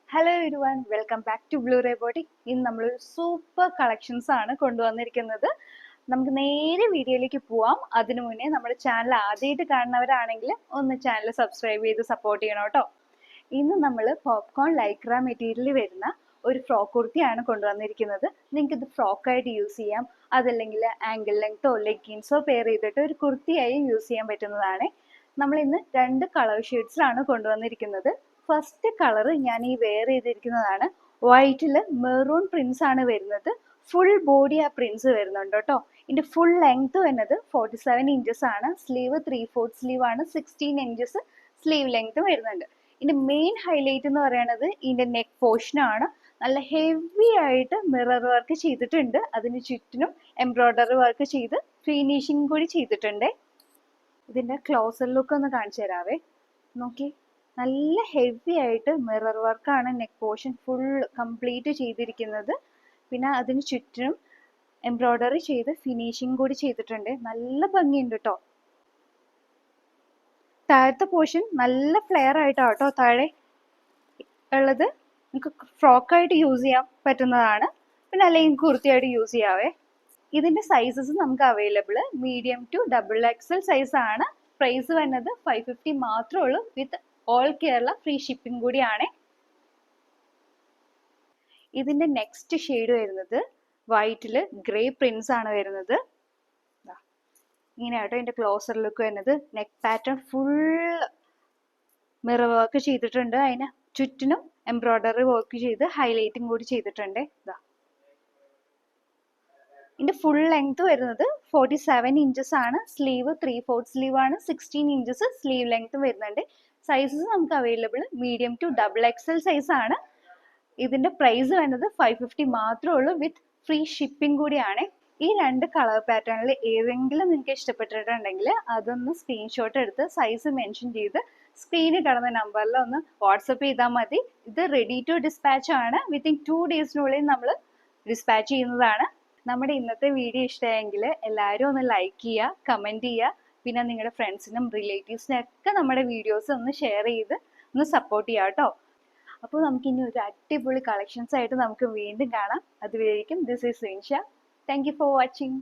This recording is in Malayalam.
Hello everyone, welcome back to Blue Robotic. ഇന്ന് നമ്മളൊരു സൂപ്പർ കളക്ഷൻസ് ആണ് കൊണ്ടുവന്നിരിക്കുന്നത്. നമുക്ക് നേരെ വീഡിയോയിലേക്ക് പോവാം. അതിനു മുന്നേ നമ്മുടെ ചാനൽ ആദ്യമായിട്ട് കാണുന്നവരാണെങ്കിൽ ഒന്ന് ചാനൽ സബ്സ്ക്രൈബ് ചെയ്ത് സപ്പോർട്ട് ചെയ്യണം കേട്ടോ. ഇന്ന് നമ്മൾ പോപ്കോൺ ലൈക്ര മെറ്റീരിയൽ വരുന്ന ഒരു ഫ്രോക്ക് കുർത്തിയാണ് കൊണ്ടുവന്നിരിക്കുന്നത്. നിങ്ങൾക്ക് ഇത് ഫ്രോക്കായിട്ട് യൂസ് ചെയ്യാം, അതല്ലെങ്കിൽ ആങ്കിൾ ലെങ്തോ ലെഗിൻസോ പെയർ ചെയ്തിട്ട് ഒരു കുർത്തിയായി യൂസ് ചെയ്യാൻ പറ്റുന്നതാണ്. നമ്മൾ ഇന്ന് 2 കളർ ഷെയ്ഡ്സിലാണ് കൊണ്ടുവന്നിരിക്കുന്നത്. ഫസ്റ്റ് കളർ ഞാൻ ഈ വെയർ ചെയ്തിരിക്കുന്നതാണ്. വൈറ്റിൽ മെറൂൺ പ്രിൻസ് ആണ് വരുന്നത്. ഫുൾ ബോഡി ആ പ്രിൻസ് വരുന്നുണ്ട് കേട്ടോ. ഇതിന്റെ ഫുൾ ലെങ്ത് വരുന്നത് 47 ഇഞ്ചസ് ആണ്. സ്ലീവ് 3/4 സ്ലീവ് ആണ്. 16 ഇഞ്ചസ് സ്ലീവ് ലെങ്ത് വരുന്നുണ്ട്. ഇതിന്റെ മെയിൻ ഹൈലൈറ്റ് എന്ന് പറയുന്നത് ഇതിന്റെ നെക്ക് പോർഷൻ ആണ്. നല്ല ഹെവി ആയിട്ട് മിറർ വർക്ക് ചെയ്തിട്ടുണ്ട്. അതിന് ചുറ്റിനും എംബ്രോയിഡറി വർക്ക് ചെയ്ത് ഫിനിഷിംഗ് കൂടി ചെയ്തിട്ടുണ്ട്. ഇതിന്റെ ക്ലോസർ ലുക്ക് ഒന്ന് കാണിച്ചു തരാവേ. നോക്കി, നല്ല ഹെവി ആയിട്ട് മിറർ വർക്കാണ് നെക്ക് പോർഷൻ ഫുൾ കംപ്ലീറ്റ് ചെയ്തിരിക്കുന്നത്. പിന്നെ അതിന് ചുറ്റിനും എംബ്രോയിഡറി ചെയ്ത് ഫിനിഷിംഗ് കൂടി ചെയ്തിട്ടുണ്ട്. നല്ല ഭംഗിയുണ്ട് കേട്ടോ. താഴത്തെ പോർഷൻ നല്ല ഫ്ലെയർ ആയിട്ടാണ് കേട്ടോ താഴെ ഉള്ളത്. നമുക്ക് ഫ്രോക്കായിട്ട് യൂസ് ചെയ്യാൻ പറ്റുന്നതാണ്. പിന്നെ അല്ലെങ്കിൽ കുർത്തിയായിട്ട് യൂസ് ചെയ്യാവേ. ഇതിന്റെ സൈസസ് നമുക്ക് available medium to XXL size ആണ്. പ്രൈസ് വരുന്നത് 550 മാത്രമേ ഉള്ളൂ. With all Kerala free shipping കൂടിയാണ്. ഇതിന്റെ നെക്സ്റ്റ് ഷെയ്ഡ് വരുന്നത് വൈറ്റില് ഗ്രേ പ്രിൻസ് ആണ് വരുന്നത്. ഇങ്ങനെയാട്ടോ ഇതിന്റെ ക്ലോസർ ലുക്ക് വരുന്നത്. Neck pattern full mirror work ചെയ്തിട്ടുണ്ട്. അതിന് ചുറ്റിനും എംബ്രോയിഡറി വർക്ക് ചെയ്ത് ഹൈലൈറ്റിംഗ് കൂടി ചെയ്തിട്ടുണ്ട്. ഇതിന്റെ ഫുൾ ലെങ്ത് വരുന്നത് 47 ഇഞ്ചസ് ആണ്. സ്ലീവ് 3/4 സ്ലീവ് ആണ്. 16 ഇഞ്ചസ് സ്ലീവ് ലെങ്ത് വരുന്നുണ്ട്. സൈസസ് നമുക്ക് available medium to XXL size ആണ്. ഇതിന്റെ പ്രൈസ് വരുന്നത് 550 മാത്രമേ ഉള്ളൂ. വിത്ത് ഫ്രീ ഷിപ്പിംഗ് കൂടിയാണ്. ഈ 2 കളർ പാറ്റേണിൽ ഏതെങ്കിലും നിങ്ങൾക്ക് ഇഷ്ടപ്പെട്ടിട്ടുണ്ടെങ്കിൽ അതൊന്ന് സ്ക്രീൻഷോട്ട് എടുത്ത് സൈസ് മെൻഷൻ ചെയ്ത് സ്ക്രീനിൽ കിടന്ന നമ്പറിൽ ഒന്ന് വാട്സപ്പ് ചെയ്താൽ മതി. ഇത് റെഡി ടു ഡിസ്പാച്ച് ആണ്. വിത്തിൻ 2 ഡേയ്സിനുള്ളിൽ നമ്മൾ ഡിസ്പാച്ച് ചെയ്യുന്നതാണ്. നമ്മുടെ ഇന്നത്തെ വീഡിയോ ഇഷ്ടമായെങ്കിൽ എല്ലാവരും ഒന്ന് ലൈക്ക് ചെയ്യുക, കമൻറ്റ് ചെയ്യുക. പിന്നെ നിങ്ങളുടെ ഫ്രണ്ട്സിനും റിലേറ്റീവ്സിനും ഒക്കെ നമ്മുടെ വീഡിയോസ് ഒന്ന് ഷെയർ ചെയ്ത് ഒന്ന് സപ്പോർട്ട് ചെയ്യുക കേട്ടോ. അപ്പോൾ നമുക്ക് ഇനി ഒരു അടിപൊളി കളക്ഷൻസ് ആയിട്ട് നമുക്ക് വീണ്ടും കാണാം. അതുവരേക്കും this is Rinsha. Thank you for watching.